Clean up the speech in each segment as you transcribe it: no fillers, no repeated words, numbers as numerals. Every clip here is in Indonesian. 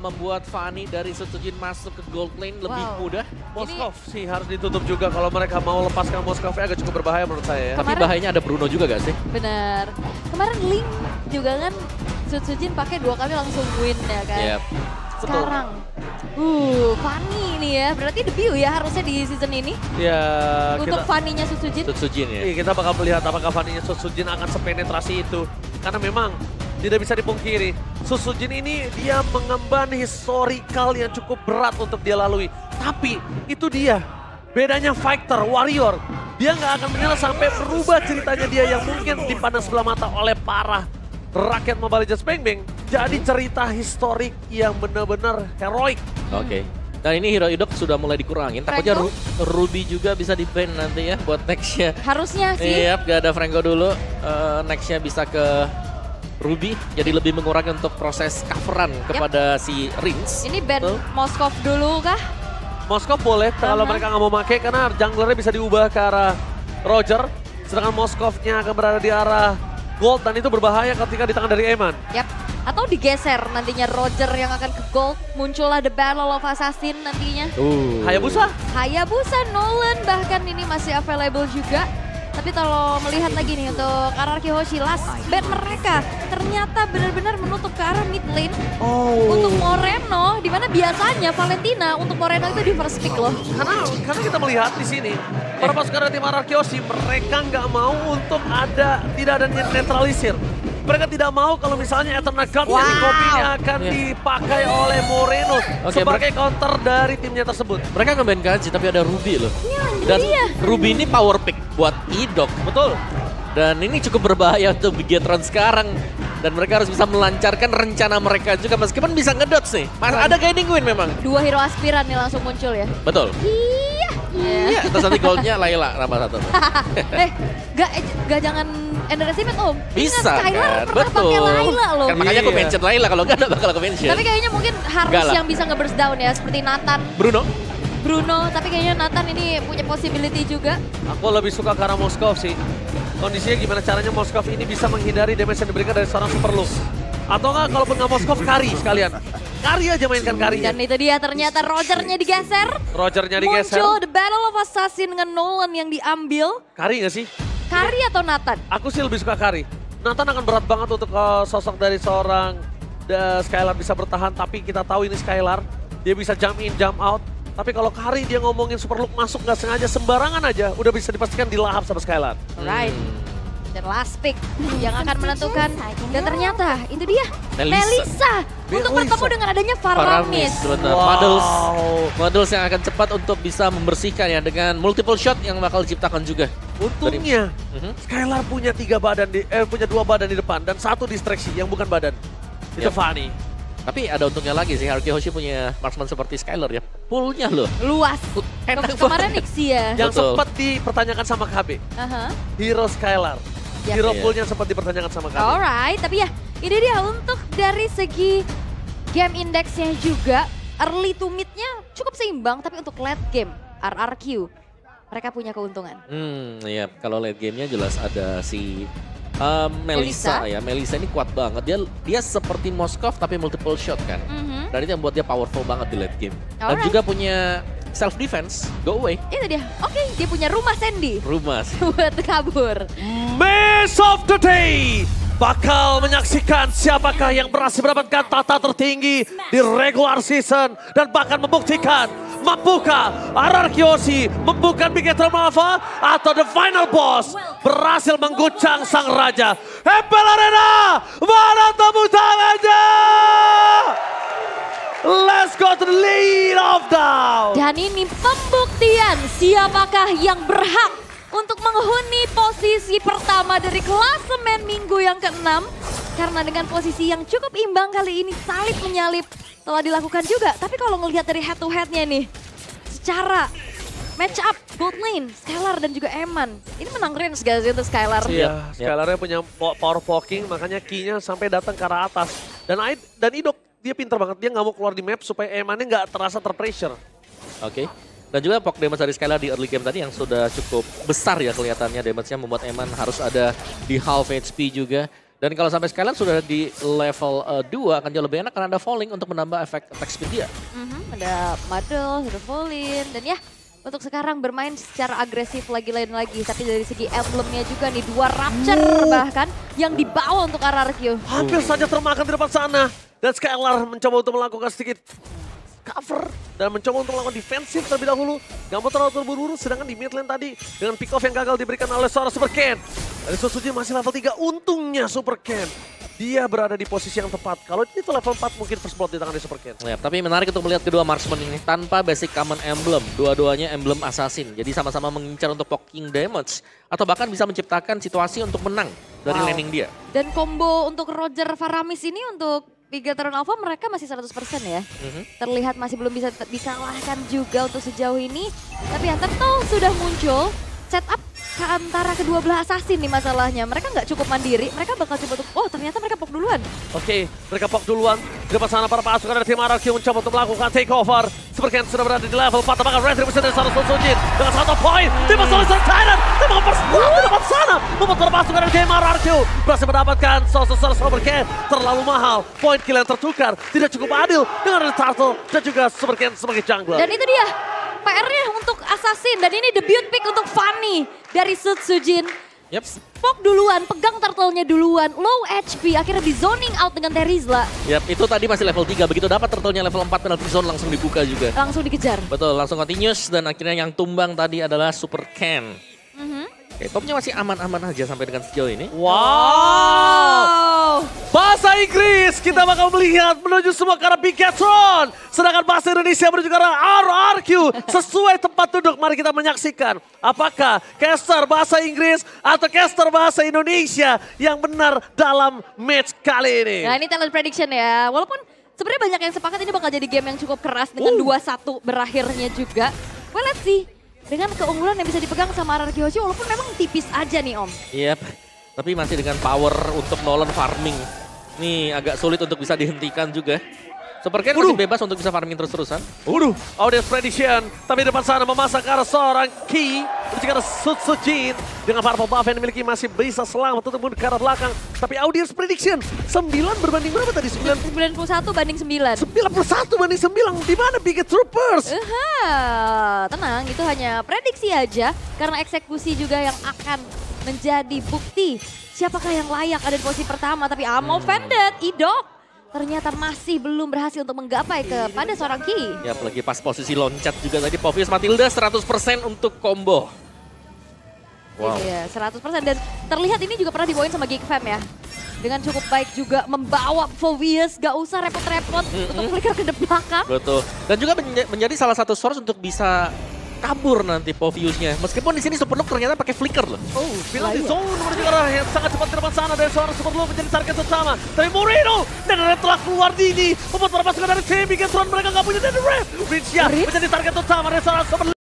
membuat Fanny dari Sutsujin masuk ke gold lane lebih mudah. Moskov sih harus ditutup juga kalau mereka mau lepaskan Moskov agak cukup berbahaya menurut saya ya. Tapi bahayanya ada Bruno juga gak sih? Bener. Kemarin Link juga kan Sutsujin pakai 2 kali langsung win ya kan. Yep. Sekarang, Fanny ini ya, berarti debut ya harusnya di season ini. Ya, Untuk Fanny-nya Sutsujin. Sutsujin ya. kita bakal melihat apakah Fanny-nya Sutsujin akan sepenetrasi itu. Karena memang tidak bisa dipungkiri, Sutsujin ini dia mengemban historical yang cukup berat untuk dia lalui. Tapi itu dia, bedanya fighter, warrior. Dia nggak akan menyerah sampai berubah ceritanya dia yang mungkin dipandang sebelah mata oleh para rakyat Mobile Legends Bang Bang. Jadi cerita historik yang benar-benar heroik. Oke. Dan ini Hero Idok sudah mulai dikurangin. Takutnya Ruby juga bisa di-ban nanti ya buat nextnya. Harusnya sih. Iya, gak ada Franco dulu. Nextnya bisa ke Ruby. Jadi lebih mengurangi untuk proses coveran kepada si Rins. Ini ban Moskov dulu kah? Moskov boleh kalau mereka nggak mau pakai karena junglernya bisa diubah ke arah Roger. Sedangkan Moskovnya akan berada di arah Gold dan itu berbahaya ketika di tangan dari Eman. Yap. Atau digeser nantinya Roger yang akan ke Gold. Muncullah The Battle of Assassin nantinya. Hayabusa. Hayabusa, Nolan bahkan ini masih available juga. Tapi kalau melihat lagi nih untuk RRQ Hoshi, last bet mereka ternyata benar-benar menutup ke arah mid lane. Untuk Moreno, di mana biasanya Valentina untuk Moreno itu di first pick loh. Karena kita melihat di sini, para pasukan tim RRQ Hoshi mereka nggak mau untuk tidak ada netralisir. Mereka tidak mau kalau misalnya Eternal Guard yang kopinya akan dipakai oleh Moreno sebagai counter dari timnya tersebut. Mereka nge-ban Kaji tapi ada Ruby loh. Dan Ruby ini power pick buat Idok. Betul. Dan ini cukup berbahaya untuk Bigetron sekarang. Dan mereka harus bisa melancarkan rencana mereka juga meskipun bisa ngedot sih. Ada guiding win memang. 2 hero aspiran nih langsung muncul ya. Betul. Iya. Terus nanti goldnya Layla nambah 1. Gak jangan underestimate Om. Bisa Skylar kan, pernah pakai Layla loh. Kan makanya aku mention Layla, kalau nggak bakal aku mention. Tapi kayaknya mungkin harus yang bisa nge-burst down ya, seperti Nathan. Bruno, tapi kayaknya Nathan ini punya possibility juga. Aku lebih suka ke arah Moskov sih. Kondisinya gimana caranya Moskov ini bisa menghindari damage yang diberikan dari seorang super loop. Atau nggak kalaupun nggak Moskov, Kari sekalian. Kari aja mainkan Karinya. Dan itu dia ternyata Rogernya digeser. Rogernya digeser. Muncul The Battle of Assassin dengan Nolan yang diambil. Kari nggak sih? Kari atau Nathan? Aku sih lebih suka Kari. Nathan akan berat banget untuk sosok dari seorang Skylar bisa bertahan. Tapi kita tahu ini Skylar. Dia bisa jump in, jump out. Tapi kalau Kari dia ngomongin super look masuk nggak sengaja sembarangan aja. Udah bisa dipastikan dilahap sama Skylar. Alright. Dan last pick yang akan menentukan. Dan ternyata itu dia Melissa. Untuk bertemu dengan adanya Faramis. Models yang akan cepat untuk bisa membersihkan ya dengan multiple shot yang bakal diciptakan juga. Untungnya Skylar punya 2 badan di depan dan 1 distraksi yang bukan badan. Itu Fanny. Tapi ada untungnya lagi sih, RRQ Hoshi punya marksman seperti Skylar ya. Poolnya loh. Luas. Kemarin Nixie ya. Yang sempat dipertanyakan sama KB. Hero Skylar. Hero poolnya sempat dipertanyakan sama KB. Alright, tapi ya ini dia untuk dari segi game indexnya juga. Early to mid-nya cukup seimbang, tapi untuk late game RRQ mereka punya keuntungan. Iya, kalau late game-nya jelas ada si Melissa ya. Melissa ini kuat banget. Dia seperti Moskov tapi multiple shot kan. Dan itu yang buat dia powerful banget di late game. Dan juga punya self defense, go away. Itu dia. Oke, dia punya rumah Sandy. Rumah buat kabur. Match of the day bakal menyaksikan siapakah yang berhasil mendapatkan tata tertinggi di regular season dan bahkan membuktikan mampukah RRQ Hoshi membuka Bigetron Malva atau the final boss berhasil mengguncang sang raja. Empel Arena, mana tepuk tangannya? Let's go to the lead of down. Dan ini pembuktian siapakah yang berhak untuk menghuni posisi pertama dari klasemen minggu yang ke-6. Karena dengan posisi yang cukup imbang kali ini salib menyalip telah dilakukan juga. Tapi kalau ngelihat dari head to headnya nih, secara match up gold lane, Skylar dan juga Eman. Ini menang range gak sih untuk Skylar? Iya, Skylarnya punya power poking, makanya key-nya sampai datang ke arah atas. Dan Idok, dia pinter banget, dia nggak mau keluar di map supaya Emannya nggak terasa terpressure. Oke. Dan juga poke damage dari Skylar di early game tadi yang sudah cukup besar ya kelihatannya. Damage-nya membuat Eman harus ada di half HP juga. Dan Dan kalau sampai Skyline sudah di level 2 akan jauh lebih enak karena ada falling untuk menambah efek attack speed dia. Ada Muddle, ada Falling, dan ya untuk sekarang bermain secara agresif lagi-lagi. Tapi dari segi emblemnya juga nih, 2 Rapture bahkan yang dibawa untuk RRQ. Hampir saja termakan di depan sana. Dan Skylar mencoba untuk melakukan sedikit cover dan mencoba untuk melakukan defensif terlebih dahulu. Gak mau terlalu terburu-buru, sedangkan di mid lane tadi dengan pick off yang gagal diberikan oleh seorang Super Ken. Dari Sosujin masih level 3, untungnya Super Ken. Dia berada di posisi yang tepat. Kalau itu level 4 mungkin first blood di tangan di Super Ken. Ya, tapi menarik untuk melihat kedua marksman ini tanpa basic common emblem. Dua-duanya emblem assassin. Jadi sama-sama mengincar untuk poking damage. Atau bahkan bisa menciptakan situasi untuk menang dari laning dia. Dan combo untuk Roger Faramis ini untuk Bigatron Alpha mereka masih 100% ya. Terlihat masih belum bisa dikalahkan juga untuk sejauh ini. Tapi yang Turtle sudah muncul. Setup ke antara kedua belah assassin nih masalahnya. Mereka nggak cukup mandiri, mereka bakal coba untuk, oh ternyata mereka pok duluan. Oke, mereka pok duluan. Di depan sana para pasukan dari tim RRQ mencoba untuk melakukan takeover. Super Ken sudah berada di level 4, apakah Retribution dari sana Sosujin dengan 1 poin. Tim Solution Titan, tim mempersemuat di depan sana. Membuat para pasukan dari tim RRQ berhasil mendapatkan Super Ken. Terlalu mahal, poin kill yang tertukar. Tidak cukup adil dengan Turtle dan juga Super Ken sebagai jungler. Dan itu dia. PR-nya untuk Assassin dan ini debut pick untuk Fanny dari Sujin. Pok duluan, pegang turtle-nya duluan, low HP, akhirnya di zoning out dengan Terizla. Itu tadi masih level 3, begitu dapat turtle-nya level 4 penalty zone langsung dibuka juga. Langsung dikejar. Betul, langsung continuous dan akhirnya yang tumbang tadi adalah Super Ken. Oke, topnya masih aman-aman aja sampai dengan sejauh ini. Wow! Bahasa Inggris kita bakal melihat menuju semua ke arah Bigatron. Sedangkan bahasa Indonesia menuju ke arah RRQ. Sesuai tempat duduk, mari kita menyaksikan. Apakah caster bahasa Inggris atau caster bahasa Indonesia yang benar dalam match kali ini? Nah ini talent prediction ya, walaupun sebenarnya banyak yang sepakat ini bakal jadi game yang cukup keras dengan 2-1 berakhirnya juga. Well, let's see. Dengan keunggulan yang bisa dipegang sama RRQ Hoshi walaupun memang tipis aja nih Om. Tapi masih dengan power untuk Nolan farming. Nih agak sulit untuk bisa dihentikan juga. Super Ken masih bebas untuk bisa farming terus-terusan. Audience prediction, tapi depan sana memasang ke arah seorang Ki. Menuju ke arah Sujin. Dengan purple buff yang dimiliki masih bisa selamat untuk mundur ke arah belakang. Tapi audience prediction, 9 berbanding berapa tadi? 91 banding 9. 91 banding 9, di mana Bigot Troopers? Tenang, itu hanya prediksi aja. Karena eksekusi juga yang akan menjadi bukti. Siapakah yang layak ada di posisi pertama. Tapi I'm offended, Idok. Ternyata masih belum berhasil untuk menggapai kepada seorang Ki. Ya apalagi pas posisi loncat juga tadi Povius Matilda 100% untuk combo. Wow. Iya 100% dan terlihat ini juga pernah dibawain sama Geek Fam ya. Dengan cukup baik juga membawa Povius, gak usah repot-repot untuk flicker ke belakang. Betul. Dan juga menjadi salah satu source untuk bisa kabur nanti Poviusnya. Meskipun di sini Superlook ternyata pakai flicker loh. Penalty zone menuju ke arah yang sangat cepat ke depan sana dari seorang Superlook menjadi target utama. Tapi Moreno dan telah keluar dini. Membuat para pasukan dari tim Bigatron mereka nggak punya Netherrealm. Rincia menjadi target utama dari seorang Superlook.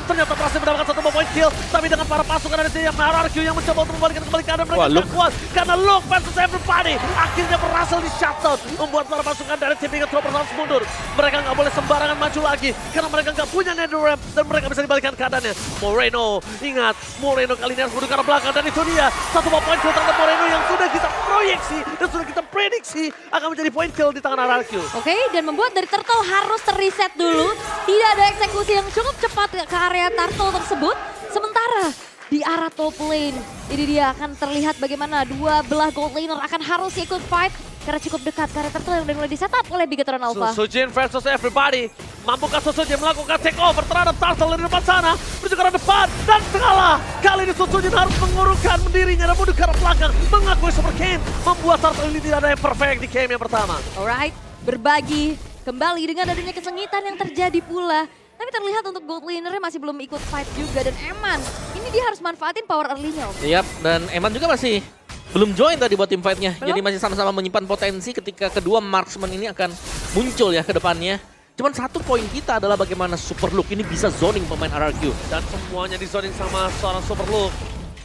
Ternyata berhasil mendapatkan 1 point kill. Tapi dengan para pasukan dari tim RRQ yang mencoba untuk membalikan kembali keadaan mereka tidak kuat. Karena Look versus everybody akhirnya berhasil di shutdown. Membuat para pasukan dari tim Bigatron harus mundur. Mereka nggak boleh sembarangan maju lagi. Karena mereka nggak punya Netherrealm. Dan mereka bisa dibalikan keadaannya. Moreno, ingat. Moreno kali ini harus mundur ke arah belakang. Dan itu dia 1 point kill terhadap Moreno yang sudah kita proyeksi. Dan sudah kita prediksi akan menjadi point kill di tangan RRQ. Oke, dan membuat dari Turtle harus terreset dulu. Tidak ada eksekusi yang cukup cepat ke area Turtle tersebut. Sementara di arah top lane, ini dia akan terlihat bagaimana dua belah gold laner akan harus ikut fight. Karena cukup dekat ke area Turtle yang mulai di-setup oleh Bigatron Alpha. Sujin versus everybody. Mampukah Sujin melakukan takeover terhadap Turtle di depan sana. Menuju ke arah depan dan kalah. Kali ini Sujin harus mengurungkan dirinya dan mundur ke arah belakang. Mengakui Super Ken. Membuat Turtle ini tidak ada yang perfect di game yang pertama. Alright, berbagi kembali dengan adanya kesengitan yang terjadi pula. Tapi terlihat untuk gold lanernya masih belum ikut fight juga. Dan Eman, ini dia harus manfaatin power early-nya. Dan Eman juga masih belum join tadi buat tim fight-nya. Jadi masih sama-sama menyimpan potensi ketika kedua marksman ini akan muncul ya ke depannya. Cuman satu poin kita adalah bagaimana Superlook ini bisa zoning pemain RRQ. Dan semuanya di zoning sama seorang Superlook.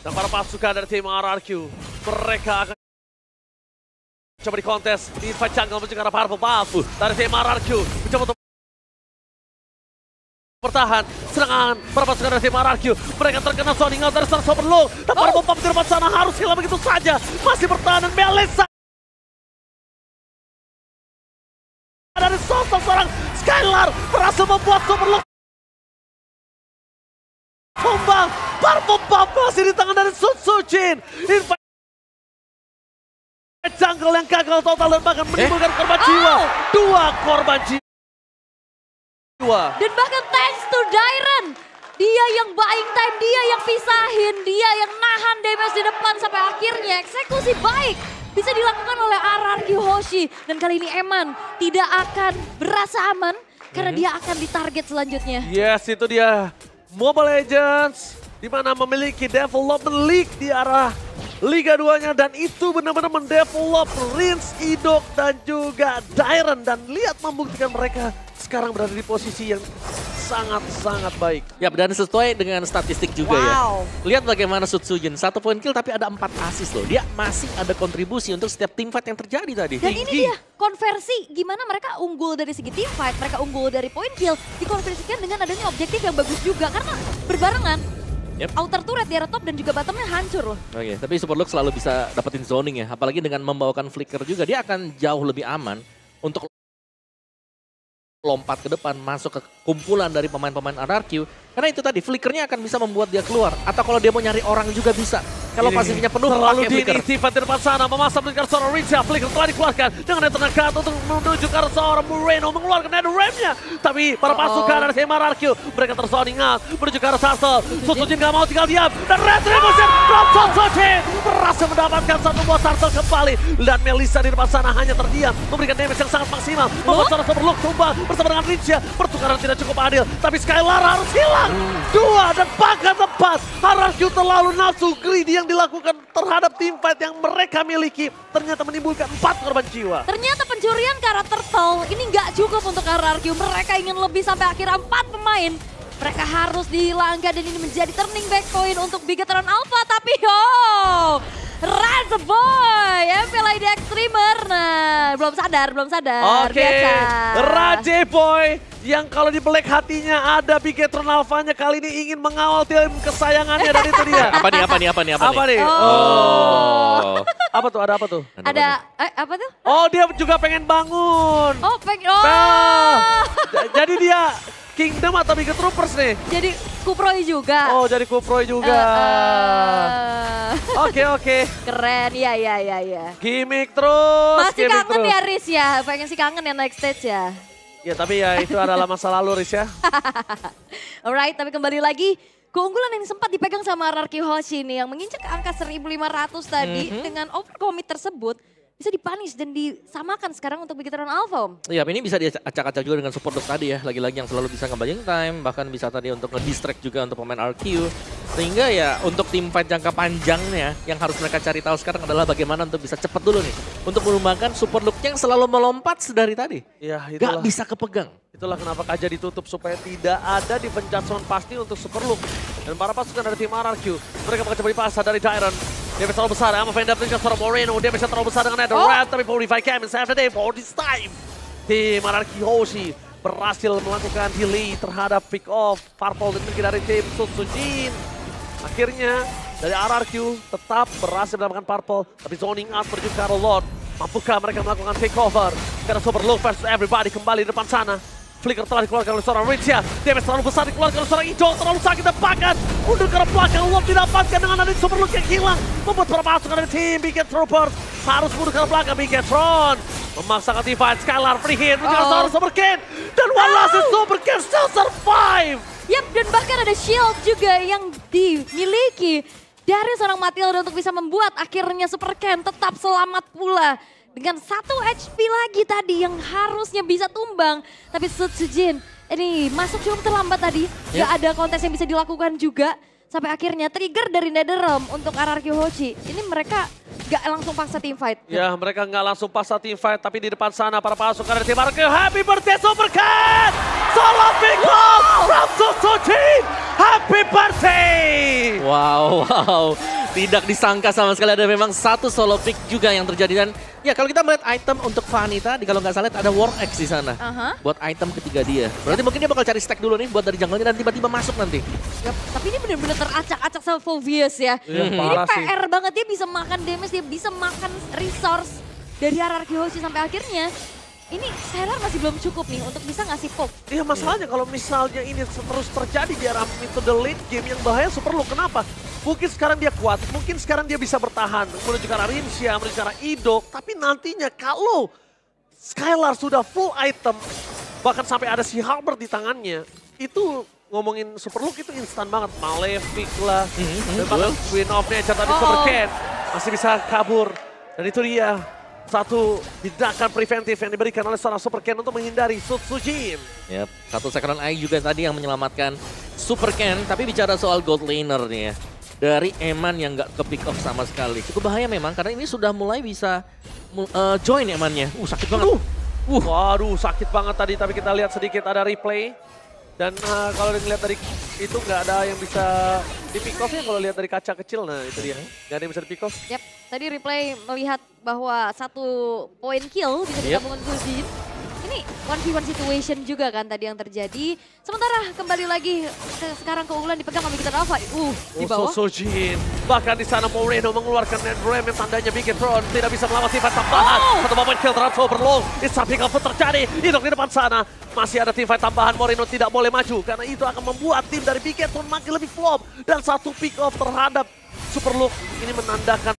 Dan para pasukan dari tim RRQ. Mereka akan coba di kontes di fight jungle menuju ke arah purple buff dari tim RRQ. Mencoba untuk bertahan, serangan para pasukan dari tim RRQ. Mereka terkena zoning out dari Star Overload. Dan para bom di depan sana harus hilang begitu saja. Masih bertahan dan Melissa dari sosok seorang Skylar berhasil membuat Superlock tumbang. Purple Bomb masih di tangan dari Sun Sujin. Jungle yang gagal total dan bahkan menimbulkan korban jiwa. 2 korban jiwa. Dan bahkan thanks to Dairen, dia yang buying time, dia yang pisahin, dia yang nahan damage di depan sampai akhirnya eksekusi baik bisa dilakukan oleh RRQ Hoshi. Dan kali ini Eman tidak akan berasa aman karena dia akan ditarget selanjutnya. Yes, itu dia Mobile Legends di mana memiliki development league di arah Liga 2-nya dan itu benar-benar mendevelop Rins, Idok dan juga Dairen dan lihat membuktikan mereka sekarang berada di posisi yang sangat-sangat baik. Ya, dan sesuai dengan statistik juga ya. Lihat bagaimana Sutsujin, 1 poin kill tapi ada 4 assist loh. Dia masih ada kontribusi untuk setiap team fight yang terjadi tadi. Dan ini dia konversi gimana mereka unggul dari segi team fight, mereka unggul dari poin kill, dikonversikan dengan adanya objektif yang bagus juga karena berbarengan. Outer turret di arah top dan juga bottomnya hancur loh. Oke, tapi Superlock selalu bisa dapetin zoning ya. Apalagi dengan membawakan flicker juga, dia akan jauh lebih aman untuk lompat ke depan, masuk ke kumpulan dari pemain-pemain RRQ. Karena itu tadi, flickernya akan bisa membuat dia keluar. Atau kalau dia mau nyari orang juga bisa. Kalau pasifnya penuh, terlalu pakai flicker. dini, Tifa di depan sana memasang dengan seorang Richa. Flicker telah dikeluarkan dengan tenaga untuk menuju ke arah seorang Moreno. Mengeluarkan Nether Ram-nya. Tapi para pasukan dari tim RRQ, mereka terzoning out. Menuju ke arah Sartel. Sosojin gak mau tinggal diam. Dan Retribution from Sosojin. Berhasil mendapatkan satu buah Sartel kembali. Dan Melissa di depan sana hanya terdiam. Memberikan damage yang sangat maksimal. Membuat seorang Superlock tumbang bersama dengan Richa. Pertukaran tidak cukup adil. Tapi Skylar harus hilang. 2 dan bahkan tepat. RRQ terlalu nafsu greedy yang dilakukan terhadap tim fight yang mereka miliki. Ternyata menimbulkan 4 korban jiwa. Ternyata pencurian karakter Turtle ini nggak cukup untuk RRQ. Mereka ingin lebih sampai akhirnya 4 pemain. Mereka harus dihilangkan dan ini menjadi turning back point untuk Bigetron Alpha. Tapi Raz Boy, MPLID Extremer. Nah, belum sadar. Oke, Raje Boy yang kalau di belek hatinya ada Bigetron Alpha-nya kali ini ingin mengawal tim kesayangannya dan itu dia. Apa nih? Oh. Apa tuh? Ada apa tuh? Apa tuh? Oh, dia juga pengen bangun. Jadi dia Kingdom atau Big Troopers nih? Jadi Kuproy juga. Oh, jadi Kuproy juga. Oke. Keren, ya. Gimik terus. Masih kangen ya Riz ya? Pengen sih kangen ya naik stage ya? Ya tapi ya itu adalah masa lalu Riz ya. Alright, tapi kembali lagi. Keunggulan yang sempat dipegang sama RRQ Hoshi nih yang menginjak angka 1.500 tadi dengan overcommit tersebut. Bisa dipanis dan disamakan sekarang untuk Bigetron Alpha, Om. Iya, ini bisa diacak-acak juga dengan support tadi ya. Lagi-lagi yang selalu bisa nge-buying time, bahkan bisa tadi untuk nge-distract juga untuk pemain RQ. Sehingga ya untuk tim fight jangka panjangnya yang harus mereka cari tahu sekarang adalah bagaimana untuk bisa cepat dulu nih. Untuk mengembangkan support look yang selalu melompat sedari tadi. Iya, itulah. Gak bisa kepegang. Itulah kenapa Kaja ditutup supaya tidak ada di pencet zone pasti untuk super look. Dan para pasukan dari tim RRQ, mereka bakal coba dipasang dari Dairen. Dia bisa terlalu besar, Ama Fender dengan seorang Moreno. Dia bisa terlalu besar dengan Nether Ram, tapi 45 km save the day for this time. Tim RRQ Hoshi berhasil melakukan delay terhadap pick off Purple dan dari tim Sutsujin. Akhirnya dari RRQ tetap berhasil mendapatkan Purple, tapi zoning out menuju ke arah Lord. Mampukah mereka melakukan takeover? Karena Super Look versus everybody kembali di depan sana. Flicker telah dikeluarkan oleh seorang Richa. Damage terlalu besar dikeluarkan oleh seorang Ijo. Terlalu sakit tepakan. Mundur ke arah belakang. Lord didapatkan dengan ada Super Look yang hilang. Membuat para pasukan dari tim Biget Troopers harus mundur ke arah belakang. Bigetron memaksakan divide. Skylar free hit. Menjaga seorang Super King. Dan one last Super King still survive. Yap, dan bahkan ada shield juga yang dimiliki dari seorang Matilda untuk bisa membuat akhirnya Super Ken tetap selamat pula. Dengan 1 HP lagi tadi yang harusnya bisa tumbang. Tapi Sutsujin ini masuk cukup terlambat tadi. Gak ada kontes yang bisa dilakukan juga. Sampai akhirnya trigger dari Netherrealm untuk RRQ Hoshi. Ini mereka gak langsung paksa team fight. Ya, mereka gak langsung paksa team fight. Tapi di depan sana para pasukan dari tim RRQ. Happy birthday Super Ken! Solo big love from Sutsujin! Happy birthday! Wow. Tidak disangka sama sekali ada memang satu solo pick juga yang terjadi. Dan ya kalau kita melihat item untuk Fanny tadi, kalau nggak salah ada War X di sana. Buat item ketiga dia. Berarti mungkin dia bakal cari stack dulu nih buat dari jungle-nya dan tiba-tiba masuk nanti. Yap, tapi ini benar-benar teracak-acak sama Phoveus ya. Ini PR banget, dia bisa makan damage, dia bisa makan resource dari hierarchy Hoshi sampai akhirnya. Ini Skylar masih belum cukup nih untuk bisa ngasih poke. Iya masalahnya kalau misalnya ini terus terjadi di arah metode late game yang bahaya Superlook. Kenapa? Mungkin sekarang dia kuat, mungkin sekarang dia bisa bertahan menuju ke arah Rinsia, menuju ke arah Idok. Tapi nantinya kalau Skylar sudah full item, bahkan sampai ada si Halberd di tangannya, itu ngomongin Superlook itu instan banget. Malefic lah, dan bahkan Queen of Nature tadi Super Ken masih bisa kabur. Dan itu dia. Satu tindakan preventif yang diberikan oleh seorang Super Ken untuk menghindari Sutsujin. Yap, satu second eye juga tadi yang menyelamatkan Super Ken. Tapi bicara soal gold laner nih ya. Dari Eman yang nggak ke pick off sama sekali. Cukup bahaya memang karena ini sudah mulai bisa join Emannya. Sakit banget. Waduh sakit banget tadi, tapi kita lihat sedikit ada replay. Dan kalau dilihat dari itu nggak ada yang bisa di pick off ya, kalau lihat dari kaca kecil, nah itu dia. Nggak ada yang bisa di pick off. Yap, tadi replay melihat bahwa 1 point kill bisa digabungkan Sutsujin. Ini 1v1 situation juga kan tadi yang terjadi. Sementara kembali lagi sekarang keunggulan dipegang sama Bigetron Alpha. Di bawah. Sutsujin. Bahkan di sana Moreno mengeluarkan Net Ram yang tandanya Bigetron tidak bisa melawan teamfight tambahan. Satu moment kill terhadap Overlord. It's pick off terjadi. Idok di depan sana. Masih ada teamfight tambahan. Moreno tidak boleh maju karena itu akan membuat tim dari Bigetron makin lebih flop. Dan satu pick off terhadap Superlook ini menandakan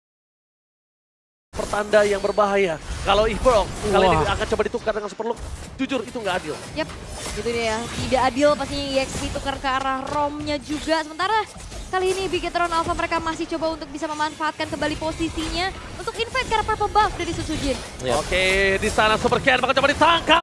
pertanda yang berbahaya. Kalau Ibrok kali ini akan coba ditukar dengan Superlook, jujur itu nggak adil. Yap, gitu deh ya. Tidak adil pastinya EXP tukar ke arah Romnya juga. Sementara kali ini Bigetron Alpha mereka masih coba untuk bisa memanfaatkan kembali posisinya untuk invade ke arah purple buff dari Sutsujin. Oke, di sana Super Ken bakal coba ditangkap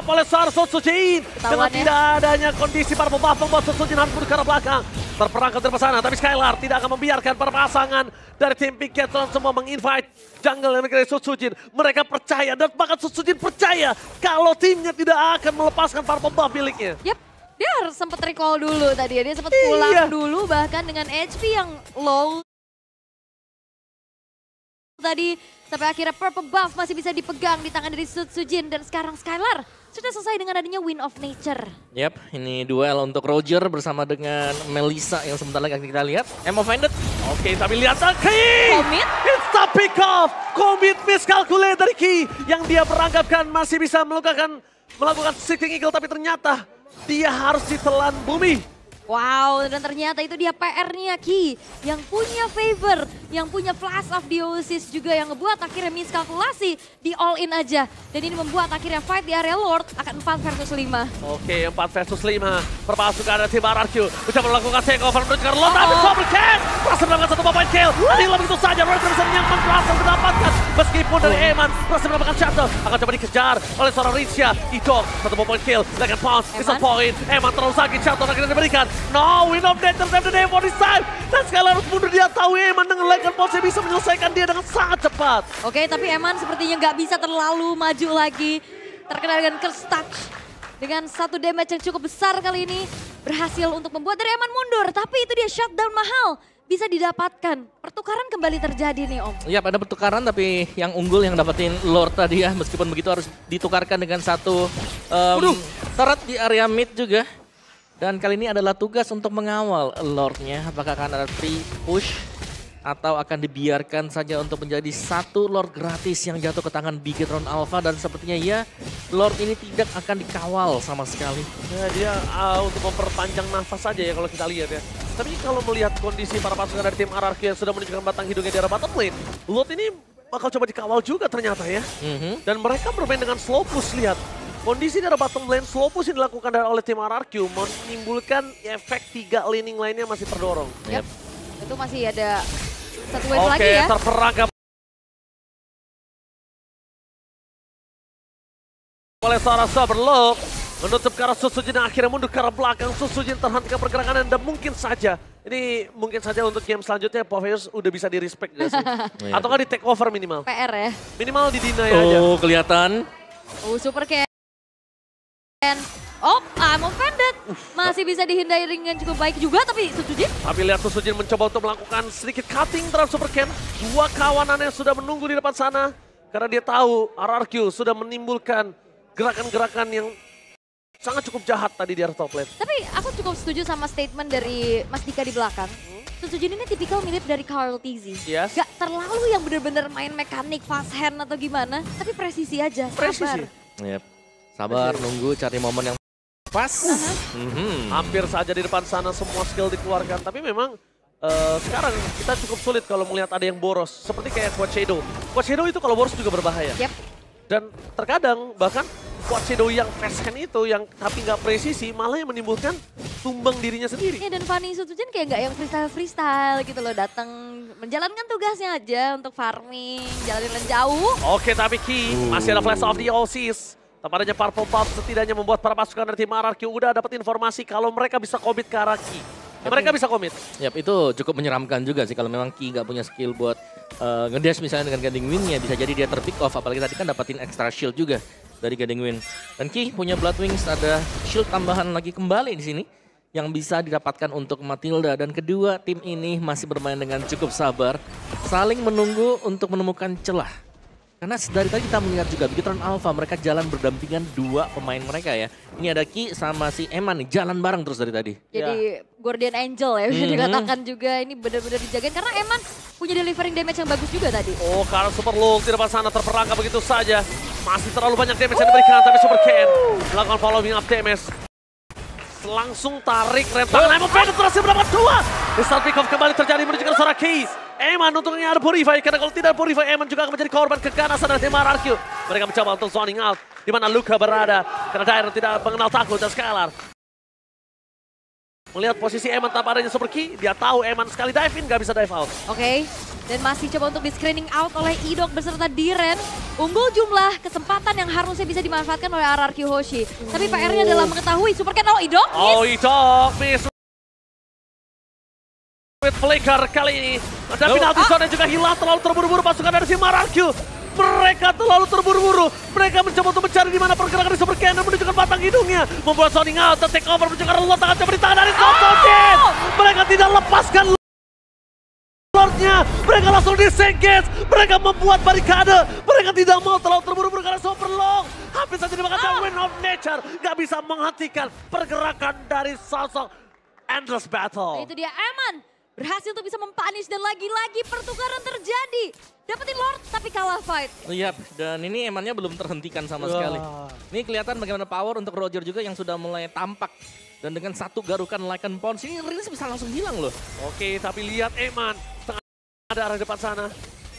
oleh seorang Sutsujin. Dengan tidak adanya kondisi purple buff membuat Sutsujin harus mundur ke arah belakang. Terperangkap dari sana, tapi Skylar tidak akan membiarkan para pasangan dari tim Bigetron semua menginvite jungle yang dari Sutsujin. Mereka percaya dan bahkan Sutsujin percaya kalau timnya tidak akan melepaskan purple buff miliknya. Yap, dia harus sempat recall dulu tadi ya. Dia sempat pulang dulu bahkan dengan HP yang low. Tadi sampai akhirnya purple buff masih bisa dipegang di tangan dari Sutsujin dan sekarang Skylar sudah selesai dengan adanya Wind of Nature. Yap, ini duel untuk Roger bersama dengan Melissa yang sebentar lagi kita lihat. I'm offended. Oke, tapi lihat Ki. Commit. It's the pick off. Commit miscalculate dari Ki. Yang dia beranggapan masih bisa melakukan Sitting Eagle, tapi ternyata dia harus ditelan bumi. Wow, dan ternyata itu dia PR-nya Ki. Yang punya favor, yang punya Flash of Dionysus juga yang ngebuat akhirnya miskalkulasi di all in aja. Dan ini membuat akhirnya fight di area Lord akan 4 versus 5. Oke, 4 versus 5. Perpasukan ada tim RRQ. Mencoba melakukan takeover menuju ke Lord. Tapi Super Ken berhasil melakukan 1 point kill. Adil begitu saja, Roger bisa menyampaikan berhasil mendapatkan. Meskipun dari Eman berhasil mendapatkan shuttle. Akan coba dikejar oleh seorang Rinsia. Idok, 1 point kill. Dengan pounce, it's a point. Eman terlalu sakit, shuttle akhirnya diberikan. No, Wind of Nature save the day for this time. Dan Skylar harus mundur, dia tahu Eman dengan Legend Pulse bisa menyelesaikan dia dengan sangat cepat. Oke, tapi Eman sepertinya nggak bisa terlalu maju lagi. Terkena dengan curse touch. Dengan 1 damage yang cukup besar kali ini. Berhasil untuk membuat dari Eman mundur. Tapi itu dia shutdown mahal. Bisa didapatkan. Pertukaran kembali terjadi nih Om. Iya, ada pertukaran tapi yang unggul yang dapetin Lord tadi ya. Meskipun begitu harus ditukarkan dengan 1 turret di area mid juga. Dan kali ini adalah tugas untuk mengawal Lordnya. Apakah akan ada free push atau akan dibiarkan saja untuk menjadi 1 Lord gratis yang jatuh ke tangan Bigetron Alpha. Dan sepertinya ya Lord ini tidak akan dikawal sama sekali. Ya, dia untuk memperpanjang nafas saja ya kalau kita lihat ya. Tapi kalau melihat kondisi para pasukan dari tim RRQ yang sudah menunjukkan batang hidungnya di arah bottom lane, Lord ini bakal coba dikawal juga ternyata ya. Dan mereka bermain dengan slow push, lihat. Kondisi dari bottom lane slow push yang dilakukan oleh tim RRQ menimbulkan efek 3 laning lainnya masih terdorong. Yep. Itu masih ada 1 wave lagi ya. Oke, terperangkap oleh seorang Superlook. Menutup ke arah Sutsujin dan akhirnya mundur ke arah belakang. Sutsujin terhentikan pergerakan dan mungkin saja untuk game selanjutnya Phoveus udah bisa di respect gak sih? Atau nggak di take over minimal? PR ya. Minimal di deny aja. Oh, kelihatan. Super Ken Oh, I'm offended. Masih bisa dihindari dengan cukup baik juga, tapi Sutsujin. Tapi lihat Sutsujin mencoba untuk melakukan sedikit cutting terhadap Super Ken. Dua kawanannya sudah menunggu di depan sana. Karena dia tahu RRQ sudah menimbulkan gerakan-gerakan yang sangat cukup jahat tadi di top lane. Tapi aku cukup setuju sama statement dari Mas Dika di belakang. Sutsujin ini tipikal mirip dari Carl TZ. Yes. Gak terlalu yang bener-bener main mekanik, fast hand atau gimana. Tapi presisi aja, sabar. Presisi. Yep. Sabar, nunggu, cari momen yang pas. Hampir saja di depan sana semua skill dikeluarkan. Tapi memang sekarang kita cukup sulit kalau melihat ada yang boros. Seperti kayak Quad Shadow. Quad Shadow itu kalau boros juga berbahaya. Yep. Dan terkadang bahkan Quad Shadow yang fast hand itu yang tapi nggak presisi malah yang menimbulkan tumbang dirinya sendiri. Ya, dan Fanny Sutsujin kayak nggak yang freestyle gitu loh, datang menjalankan tugasnya aja untuk farming, jalanin lane jauh. Oke, tapi Ki masih ada flash of the Oasis. Tampaknya Purple Puff setidaknya membuat para pasukan dari tim RRQ udah dapat informasi kalau mereka bisa commit ke arah Ki. Mereka bisa commit. Yap, itu cukup menyeramkan juga sih kalau memang Ki nggak punya skill buat ngedash misalnya dengan Guiding Wind-nya. Bisa jadi dia terpick off, apalagi tadi kan dapatin extra shield juga dari Guiding Wind. Dan Ki punya Blood Wings, ada shield tambahan lagi kembali di sini yang bisa didapatkan untuk Matilda. Dan kedua tim ini masih bermain dengan cukup sabar, saling menunggu untuk menemukan celah. Karena dari tadi kita melihat juga Bigetron Alpha mereka jalan berdampingan dua pemain mereka ya. Ini ada Ki sama si Eman nih, jalan bareng terus dari tadi. Jadi Guardian Angel ya bisa dikatakan juga, ini benar-benar dijagain karena Eman punya delivering damage yang bagus juga tadi. Oh, karena Super Lung di depan sana terperangkap begitu saja. Masih terlalu banyak damage yang diberikan, tapi Super Ken melakukan following up damage. Langsung tarik rem tangan, Emon penetrasi berapa dua. Restart pick off kembali terjadi menuju ke seorang Ki. Eman untungnya ada Purify, karena kalau tidak Purify, Eman juga akan menjadi korban keganasan dari tim RRQ. Mereka mencoba untuk zoning out, di mana Luka berada, karena Dairon tidak mengenal takut dan Skylar. Melihat posisi Eman tanpa adanya Super Ki, dia tahu Eman sekali dive in, gak bisa dive out. Oke, dan masih coba untuk di-screening out oleh Idok beserta Diren. Unggul jumlah kesempatan yang harusnya bisa dimanfaatkan oleh RRQ Hoshi. Tapi PR-nya adalah mengetahui Super Ken, Idok miss. Oh, Idok miss. With flicker kali ini. Dan penalti zone juga hilang, terlalu terburu-buru pasukan dari tim RRQ. Mereka terlalu terburu-buru. Mereka mencoba untuk mencari di mana pergerakan di Super Ken dan menunjukkan batang hidungnya. Membuat zoning out, take over, menunjukkan Lord tangan coba di tangan dari Sutsujin. Mereka tidak lepaskan Lordnya. Mereka langsung disengage. Mereka membuat barikade. Mereka tidak mau terlalu terburu-buru karena Super Long. Hampir saja dimakan Wind of Nature. Gak bisa menghentikan pergerakan dari sosok Endless Battle. Nah, itu dia Eman. Berhasil untuk bisa mempunish dan lagi-lagi pertukaran terjadi. Dapetin Lord tapi kalah fight. Iya, dan ini Emannya belum terhentikan sama sekali. Ini kelihatan bagaimana power untuk Roger juga yang sudah mulai tampak. Dan dengan satu garukan Lycan Pons, ini Rins bisa langsung hilang loh. Oke, tapi lihat Eman. Tengah ada arah depan sana.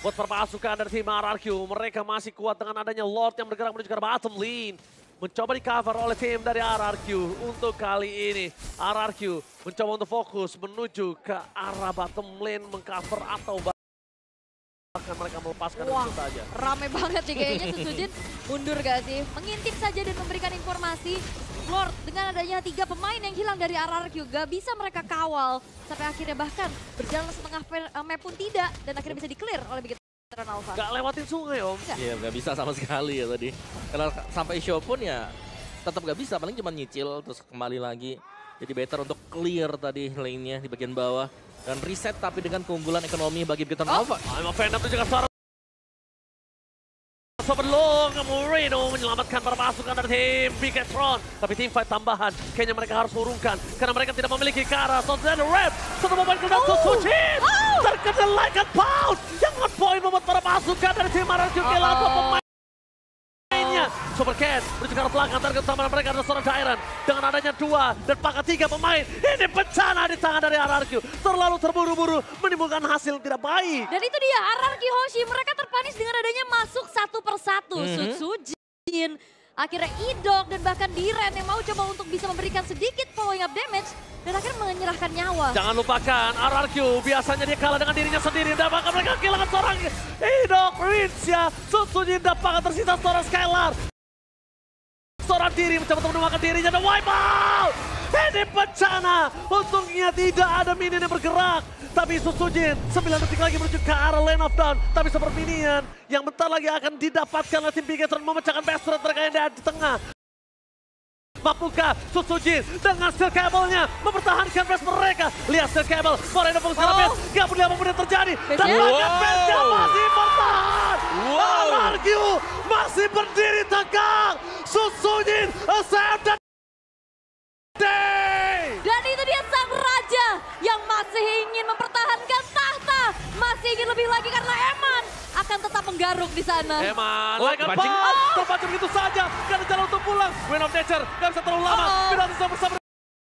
Buat perpasukan dari tim RRQ, mereka masih kuat dengan adanya Lord yang bergerak menuju ke bottom lane. Mencoba di cover oleh tim dari RRQ untuk kali ini. RRQ mencoba untuk fokus menuju ke arah bottom lane, mengcover atau bahkan mereka melepaskan itu saja. Rame banget nih kayaknya Sutsujin. Mundur gak sih? Mengintip saja dan memberikan informasi. Lord dengan adanya 3 pemain yang hilang dari RRQ gak bisa mereka kawal. Sampai akhirnya bahkan berjalan setengah map pun tidak. Dan akhirnya bisa di-clear oleh Bigetron Alpha. Gak lewatin sungai om. Iya gak bisa sama sekali ya tadi. Karena sampai show pun ya tetap gak bisa, paling cuma nyicil terus kembali lagi. Jadi better untuk clear tadi lane-nya di bagian bawah. Dan reset tapi dengan keunggulan ekonomi bagi Bigetron Alpha. I'm offended juga seorang sebelum Moreno menyelamatkan para pasukan dari tim Bigetron. Tapi tim fight tambahan kayaknya mereka harus urungkan. Karena mereka tidak memiliki cara. So then rep. Satu momen kemudian Sutsujin. Terkena Lycan Pound. Yang nge-point membuat para pasukan dari tim RRQ kehilangan 2 pemainnya. Super Ken menuju ke arah belakang. Target utama mereka adalah seorang Dairon. Dengan adanya 2 dan pakai 3 pemain. Ini bencana di tangan dari RRQ. Terlalu terburu-buru menimbulkan hasil yang tidak baik. Dan itu dia RRQ Hoshi. Mereka terpanis dengan adanya masuk satu persatu. Sutsujin, akhirnya Idok dan bahkan Diren yang mau coba untuk bisa memberikan sedikit following up damage. Dan akhirnya menyerahkan nyawa. Jangan lupakan RRQ biasanya dia kalah dengan dirinya sendiri. Dan bahkan mereka kehilangan seorang Idok Rinsya. Sutsujin dan bahkan tersisa seorang Skylar. Seorang diri mencoba untuk menemukan dirinya dan wipe out. Ini bencana. Untungnya tidak ada minion yang bergerak. Tapi Sutsujin 9 detik lagi menuju ke arah Lane of Dawn. Tapi super minion yang bentar lagi akan didapatkan oleh tim Bigetron memecahkan best threat mereka yang ada di tengah. Mampu terluka. Sutsujin dengan steel cable-nya mempertahankan base mereka. Lihat steel cable, Moreno fungsikan base. Gak peduli apapun yang terjadi. Dan base-nya masih bertahan. Alarkyu masih berdiri tegak. Sutsujin, save the day. Dan itu dia sang raja yang masih ingin mempertahankan tahta. Masih ingin lebih lagi karena Eman akan tetap menggaruk di sana. Eman, terpancing begitu saja. Gak ada jalan untuk pulang. Wind of Nature, gak bisa terlalu lama. Penalti bersama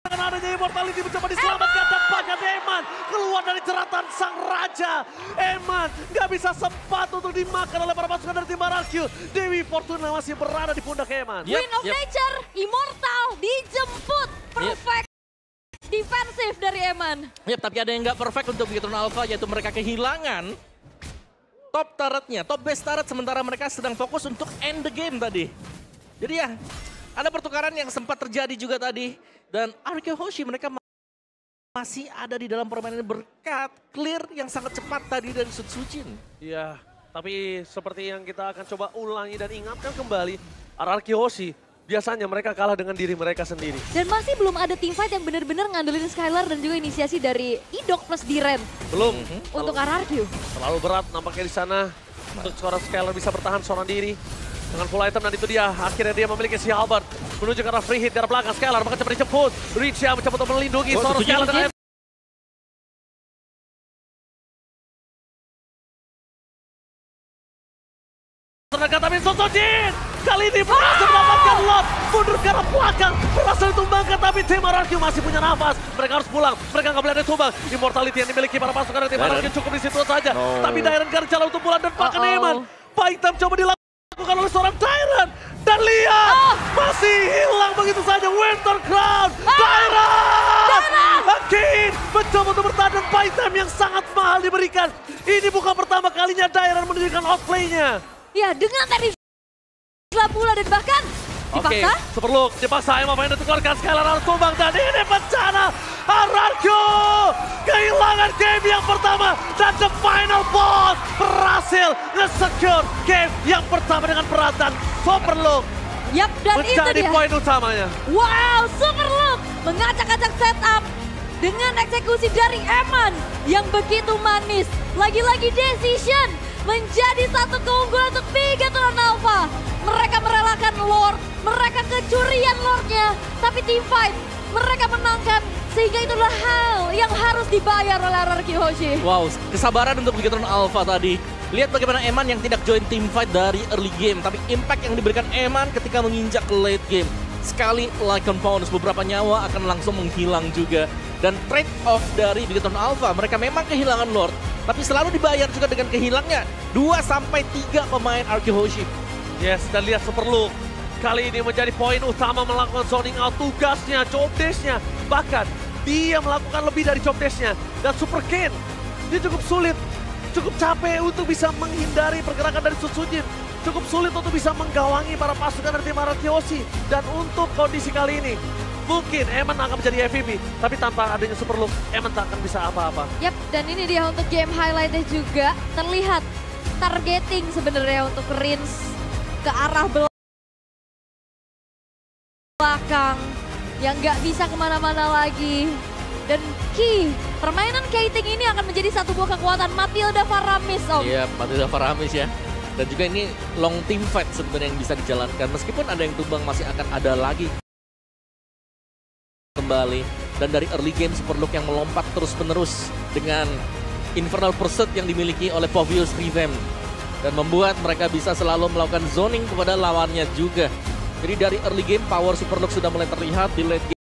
dengan adanya Immortality mencoba diselamatkan. Dan bahkan Eman keluar dari jeratan sang raja. Eman gak bisa sempat untuk dimakan oleh para pasukan dari tim Alarkyu. Dewi Fortuna masih berada di pundak Eman. Wind of Nature, Immortal dijemput. Perfect. Defensif dari Eman. Tapi ada yang nggak perfect untuk Bigetron Alpha, yaitu mereka kehilangan top turretnya, top base turret, sementara mereka sedang fokus untuk end the game tadi. Jadi ya, ada pertukaran yang sempat terjadi juga tadi. Dan RQ Hoshi mereka masih ada di dalam permainan berkat clear yang sangat cepat tadi dari Sutsujin. Iya, tapi seperti yang kita akan coba ulangi dan ingatkan kembali, RQ Hoshi biasanya mereka kalah dengan diri mereka sendiri. Dan masih belum ada teamfight yang benar-benar ngandelin Skylar dan juga inisiasi dari Idok plus Diren. Belum. Untuk Alarkyu. Terlalu berat nampaknya di sana. Untuk seorang Skylar bisa bertahan seorang diri. Dengan full item dan itu dia. Akhirnya dia memiliki si Halberd. Menuju ke arah free hit dari belakang Skylar. Bahkan cepat dijemput. Richa mencoba untuk melindungi seorang Skylar dengan tenaga, tapi Sutsujin kali ini berhasil mendapatkan lot, mundur ke arah belakang, berhasil ditumbangkan, tapi tim Alarkyu masih punya nafas. Mereka harus pulang, mereka nggak boleh ada tumbang. Immortality yang dimiliki para pasukan dari tim Alarkyu cukup di situ saja. Tapi Dairon gak ada jalan untuk pulang dan bahkan Eman. Paitam coba dilakukan oleh seorang Dairon. Dan lihat, masih hilang begitu saja Winter Crown. Dairon! Again, mencoba untuk bertahan dan Paitam yang sangat mahal diberikan. Ini bukan pertama kalinya Dairon menunjukkan outplay-nya. Ya, dengan tadi pula dan bahkan dipaksa. Superlook dipaksa, Emma pengen ditukarkan, Skylar harus tumbang dan ini bencana. Alarkyu kehilangan game yang pertama dan the final boss berhasil nge-secure game yang pertama dengan peratan Superlook. Yap, dan itu menjadi dia. poin utamanya. Wow, Superlook mengacak-acak setup dengan eksekusi dari Eman yang begitu manis. Lagi-lagi decision menjadi satu keunggulan untuk Bigetron Alpha. Mereka merelakan Lord, mereka kecurian Lordnya, tapi team fight mereka menangkan. Sehingga itulah hal yang harus dibayar oleh RRQ Hoshi. Wow, kesabaran untuk Bigetron Alpha tadi. Lihat bagaimana Eman yang tidak join team fight dari early game, tapi impact yang diberikan Eman ketika menginjak ke late game. Sekali Lycan Pounce, beberapa nyawa akan langsung menghilang juga. Dan trade off dari Bigetron Alpha, mereka memang kehilangan Lord, tapi selalu dibayar juga dengan kehilangnya 2-3 pemain RQ Hoshi. Yes, dan lihat Superlook. Kali ini menjadi poin utama melakukan zoning out tugasnya, job desk-nya. Bahkan dia melakukan lebih dari job desk-nya. Dan Super Ken, dia cukup sulit, cukup capek untuk bisa menghindari pergerakan dari Sutsujin. Cukup sulit untuk bisa menggawangi para pasukan dari tim RRQ Hoshi. Dan untuk kondisi kali ini, mungkin Eman akan menjadi MVP, tapi tanpa adanya Superlook, Eman tak akan bisa apa-apa. Yap, dan ini dia untuk game highlight-nya juga. Terlihat targeting sebenarnya untuk Rins ke arah belakang yang nggak bisa kemana-mana lagi. Dan permainan Kating ini akan menjadi satu buah kekuatan Matilda Faramis, Om. Iya, Matilda Faramis ya. Dan juga ini long team fight sebenarnya yang bisa dijalankan. Meskipun ada yang tumbang, masih akan ada lagi kembali. Dan dari early game Superlook yang melompat terus-menerus dengan Infernal Pursuit yang dimiliki oleh Povius Revamp. Dan membuat mereka bisa selalu melakukan zoning kepada lawannya juga. Jadi dari early game power Superlook sudah mulai terlihat, di late game